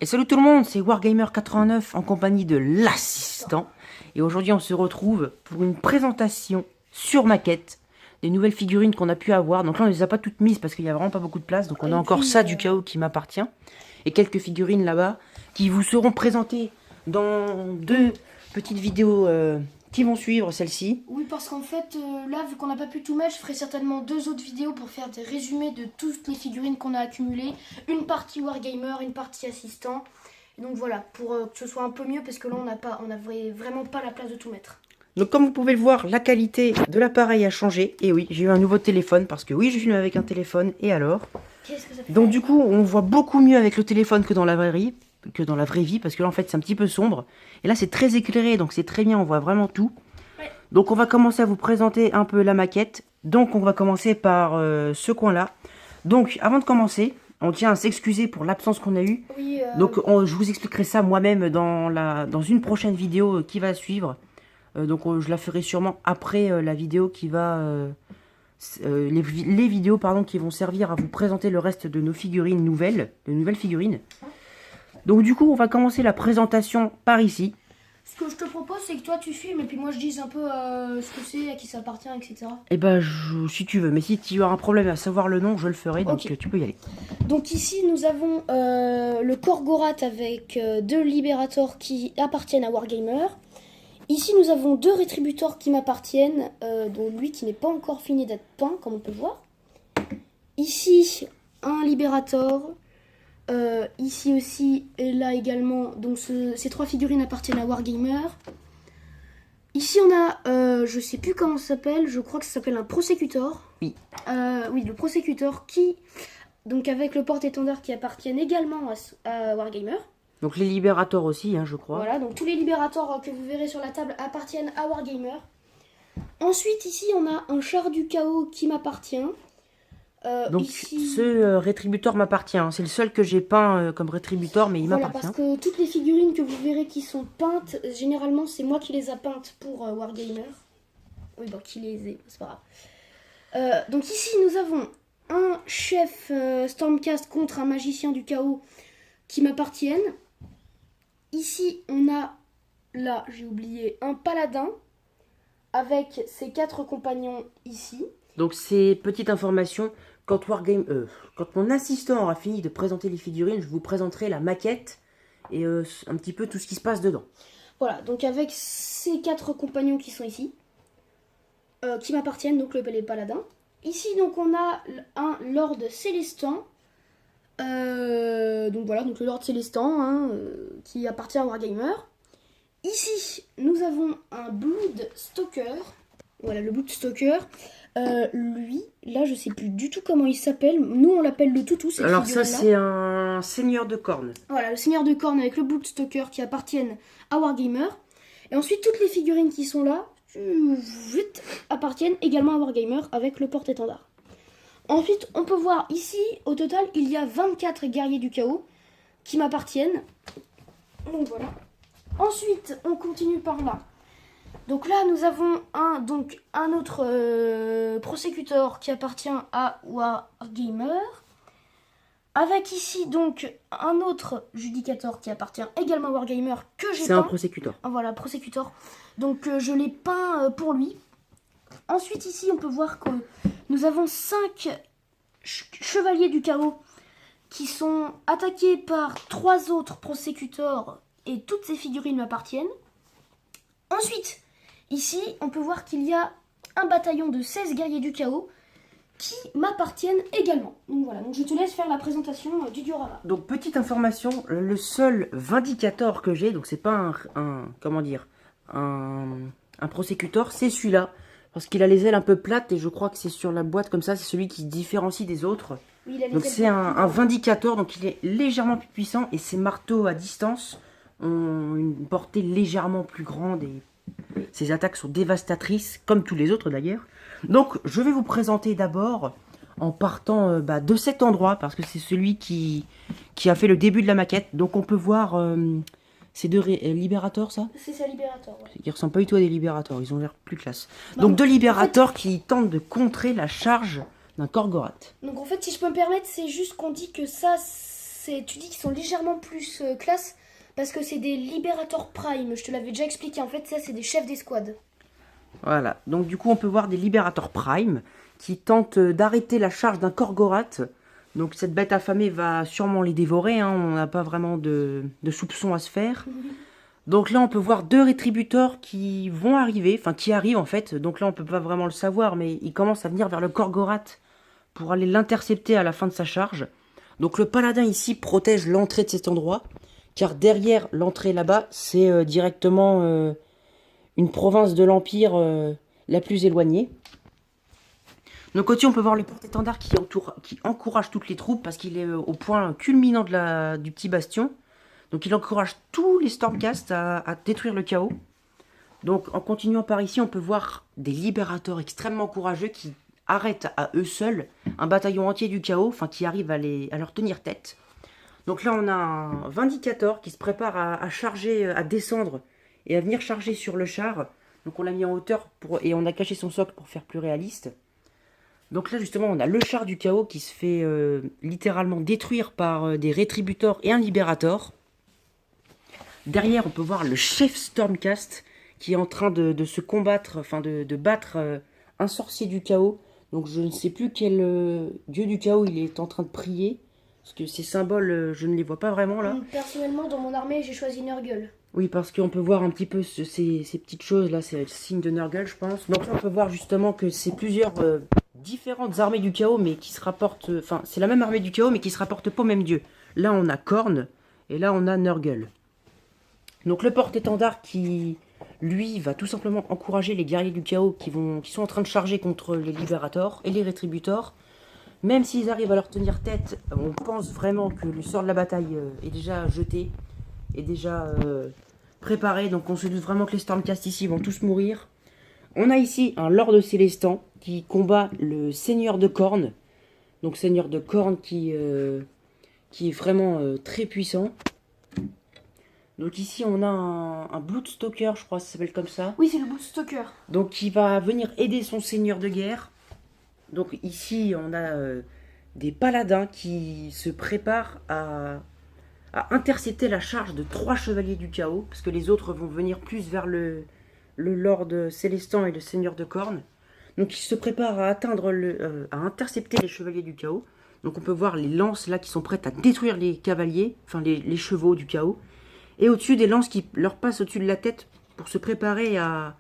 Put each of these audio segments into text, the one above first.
Et salut tout le monde, c'est Wargamer89 en compagnie de l'assistant. Et aujourd'hui on se retrouve pour une présentation sur maquette des nouvelles figurines qu'on a pu avoir. Donc là on les a pas toutes mises parce qu'il y a vraiment pas beaucoup de place. Donc on a encore ça du chaos qui m'appartient. Et quelques figurines là-bas qui vous seront présentées dans deux petites vidéos qui vont suivre celle-ci. Oui, parce qu'en fait, là, vu qu'on n'a pas pu tout mettre, je ferai certainement deux autres vidéos pour faire des résumés de toutes les figurines qu'on a accumulées. Une partie Wargamer, une partie assistant. Et donc voilà, pour que ce soit un peu mieux, parce que là, on n'avait vraiment pas la place de tout mettre. Donc comme vous pouvez le voir, la qualité de l'appareil a changé. Et oui, j'ai eu un nouveau téléphone parce que oui, je filme avec un téléphone. Et alors? Qu'est-ce que ça fait? Donc du coup, on voit beaucoup mieux avec le téléphone que dans la vraie vie, parce que là en fait c'est un petit peu sombre. Et là c'est très éclairé, donc c'est très bien, on voit vraiment tout. Ouais. Donc on va commencer à vous présenter un peu la maquette. Donc on va commencer par ce coin-là. Donc avant de commencer, on tient à s'excuser pour l'absence qu'on a eue. Oui, Donc je vous expliquerai ça moi-même dans une prochaine vidéo qui va suivre. Je la ferai sûrement après la vidéo qui va... les vidéos pardon, qui vont servir à vous présenter le reste de nos figurines nouvelles, de nouvelles figurines. Donc du coup, on va commencer la présentation par ici. ce que je te propose, c'est que toi, tu filmes, et puis moi, je dise un peu ce que c'est, à qui ça appartient, etc. Et bah, si tu veux, mais si tu as un problème à savoir le nom, je le ferai, donc Ok. tu peux y aller. Donc ici, nous avons le Korgorat avec deux Libérators qui appartiennent à Wargamer. Ici, nous avons deux Rétributors qui m'appartiennent, dont lui qui n'est pas encore fini d'être peint, comme on peut voir. Ici, un Libérator. Ici aussi, et là également. Donc ces trois figurines appartiennent à Wargamer. Ici, on a, je sais plus comment ça s'appelle, je crois que ça s'appelle un Prosecutor. Oui. Oui, le Prosecutor qui, donc avec le porte-étendard qui appartiennent également à Wargamer. Donc les libérateurs aussi, hein, je crois. Voilà, donc tous les libérateurs que vous verrez sur la table appartiennent à Wargamer. Ensuite, ici, on a un char du chaos qui m'appartient. Donc ici... ce rétributeur m'appartient. C'est le seul que j'ai peint comme rétributeur, mais il Voilà, m'appartient. parce que toutes les figurines que vous verrez qui sont peintes, généralement, c'est moi qui les a peintes pour Wargamer. Oui, bon, qui les ai, c'est pas grave. Donc ici, nous avons un chef Stormcast contre un magicien du chaos qui m'appartiennent. Ici, on a, là, j'ai oublié, un paladin avec ses 4 compagnons ici. Donc c'est petite information, quand mon assistant aura fini de présenter les figurines, je vous présenterai la maquette et un petit peu tout ce qui se passe dedans. Voilà, donc avec ces 4 compagnons qui sont ici, qui m'appartiennent, donc les paladins. Ici, donc, on a un Lord Célestin. Donc voilà, donc le Lord Célestin, hein, qui appartient à Wargamer. Ici, nous avons un Blood Stalker. Voilà, le Blood Stalker. Lui, là, je sais plus du tout comment il s'appelle. Nous, on l'appelle le Toutou. Alors ça, c'est un seigneur de cornes. Voilà, le seigneur de cornes avec le Blood Stalker qui appartiennent à Wargamer. Et ensuite, toutes les figurines qui sont là appartiennent également à Wargamer avec le porte-étendard. Ensuite, on peut voir ici, au total, il y a 24 guerriers du chaos qui m'appartiennent. Donc voilà. Ensuite, on continue par là. Donc là, nous avons un autre Prosecutor qui appartient à Wargamer. Avec ici, donc, un autre Judicator qui appartient également à Wargamer que j'ai peint. C'est un Prosecutor. Voilà, Prosecutor. Donc, je l'ai peint pour lui. Ensuite, ici, on peut voir que nous avons 5 chevaliers du chaos qui sont attaqués par 3 autres Prosecutors et toutes ces figurines m'appartiennent. Ensuite, ici, on peut voir qu'il y a un bataillon de 16 guerriers du chaos qui m'appartiennent également. Donc voilà, donc je te laisse faire la présentation du diorama. Donc petite information, le seul Vindicator que j'ai, donc c'est pas un Prosecutor, c'est celui-là. Parce qu'il a les ailes un peu plates et je crois que c'est sur la boîte comme ça, c'est celui qui se différencie des autres. Oui, il a les donc ailes c'est un Vindicator, donc il est légèrement plus puissant et ses marteaux à distance ont une portée légèrement plus grande et ses attaques sont dévastatrices, comme tous les autres d'ailleurs. Donc je vais vous présenter d'abord en partant de cet endroit, parce que c'est celui qui a fait le début de la maquette. Donc on peut voir ces deux libérateurs, ça C'est ça, Libérator, ouais. Ils ressemblent pas du tout à des libérateurs, ils ont l'air plus classe. Donc deux libérateurs qui tentent de contrer la charge d'un Korgorat. Donc en fait, si je peux me permettre, c'est juste qu'on dit que ça, tu dis qu'ils sont légèrement plus classe parce que c'est des Liberator Prime. Je te l'avais déjà expliqué. En fait, ça, c'est des chefs d'escouade. Voilà, donc du coup on peut voir des Libérateurs Prime qui tentent d'arrêter la charge d'un Korgorath. Donc cette bête affamée va sûrement les dévorer, hein. On n'a pas vraiment de soupçons à se faire. Donc là on peut voir 2 rétributeurs qui vont arriver, enfin qui arrivent en fait. Donc là on peut pas vraiment le savoir, mais ils commencent à venir vers le Korgorath pour aller l'intercepter à la fin de sa charge. Donc le paladin ici protège l'entrée de cet endroit, car derrière l'entrée là-bas c'est directement... une province de l'Empire la plus éloignée. Donc au-dessus, on peut voir le porte-étendard qui encourage toutes les troupes parce qu'il est au point culminant du petit bastion. Donc il encourage tous les Stormcast à détruire le chaos. Donc en continuant par ici, on peut voir des libérateurs extrêmement courageux qui arrêtent à eux seuls un bataillon entier du chaos, enfin qui arrive à leur tenir tête. Donc là, on a un Vindicator qui se prépare à charger, à descendre et à venir charger sur le char. Donc on l'a mis en hauteur et on a caché son socle pour faire plus réaliste. Donc là justement on a le char du chaos qui se fait littéralement détruire par des rétributeurs et un libérateur. Derrière on peut voir le chef Stormcast qui est en train de se combattre, enfin de battre un sorcier du chaos. Donc je ne sais plus quel dieu du chaos il est en train de prier. Parce que ces symboles, je ne les vois pas vraiment là. Personnellement, dans mon armée, j'ai choisi Nurgle. Oui, parce qu'on peut voir un petit peu ces petites choses là, c'est le signe de Nurgle, je pense. Donc là, on peut voir justement que c'est plusieurs différentes armées du chaos, mais qui se rapportent. Enfin, c'est la même armée du chaos, mais qui se rapportent pas au même dieu. Là, on a Khorne, et là, on a Nurgle. Donc le porte-étendard qui, lui, va tout simplement encourager les guerriers du chaos qui sont en train de charger contre les libérateurs et les rétributeurs. Même s'ils arrivent à leur tenir tête, on pense vraiment que le sort de la bataille est déjà jeté, est déjà préparé. Donc on se doute vraiment que les Stormcast ici vont tous mourir. On a ici un Lord Célestant qui combat le Seigneur de Khorne. Donc Seigneur de Khorne qui est vraiment très puissant. Donc ici on a un Bloodstalker, je crois que ça s'appelle comme ça. Oui, c'est le Bloodstalker. Donc qui va venir aider son Seigneur de guerre. Donc ici, on a des paladins qui se préparent à intercepter la charge de 3 chevaliers du chaos, parce que les autres vont venir plus vers le Lord Célestant et le Seigneur de Khorne. Donc ils se préparent à à intercepter les chevaliers du chaos. Donc on peut voir les lances là qui sont prêtes à détruire les cavaliers, enfin les chevaux du chaos. Et au-dessus des lances qui leur passent au-dessus de la tête pour se préparer à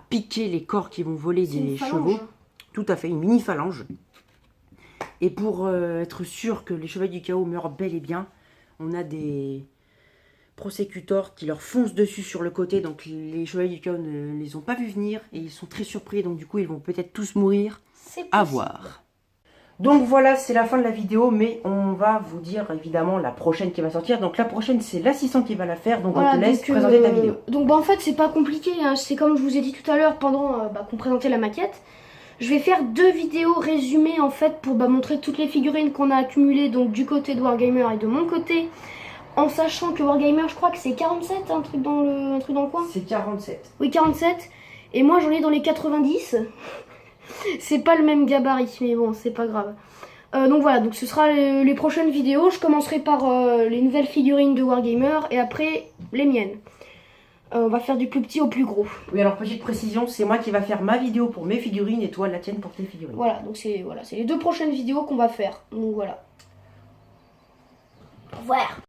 piquer les corps qui vont voler des chevaux. Tout à fait, une mini phalange. Et pour être sûr que les chevaliers du chaos meurent bel et bien, on a des prosecutors qui leur foncent dessus sur le côté. Donc les chevaliers du chaos ne les ont pas vus venir et ils sont très surpris. Donc du coup ils vont peut-être tous mourir. À voir. Donc voilà, c'est la fin de la vidéo, mais on va vous dire évidemment la prochaine qui va sortir. Donc la prochaine, c'est l'assistant qui va la faire, donc voilà, on te laisse présenter ta vidéo. Donc en fait, c'est pas compliqué, hein. C'est comme je vous ai dit tout à l'heure pendant qu'on présentait la maquette. Je vais faire 2 vidéos résumées en fait pour montrer toutes les figurines qu'on a accumulées donc du côté de Wargamer et de mon côté. En sachant que Wargamer, je crois que c'est 47, un truc dans le coin. C'est 47. Oui, 47. Et moi, j'en ai dans les 90. C'est pas le même gabarit, mais bon, c'est pas grave. Donc voilà, donc ce sera les prochaines vidéos. Je commencerai par les nouvelles figurines de Wargamer et après les miennes. On va faire du plus petit au plus gros. Oui, alors petite précision, c'est moi qui va faire ma vidéo pour mes figurines et toi la tienne pour tes figurines. Voilà, donc c'est les 2 prochaines vidéos qu'on va faire. Donc voilà. Au revoir.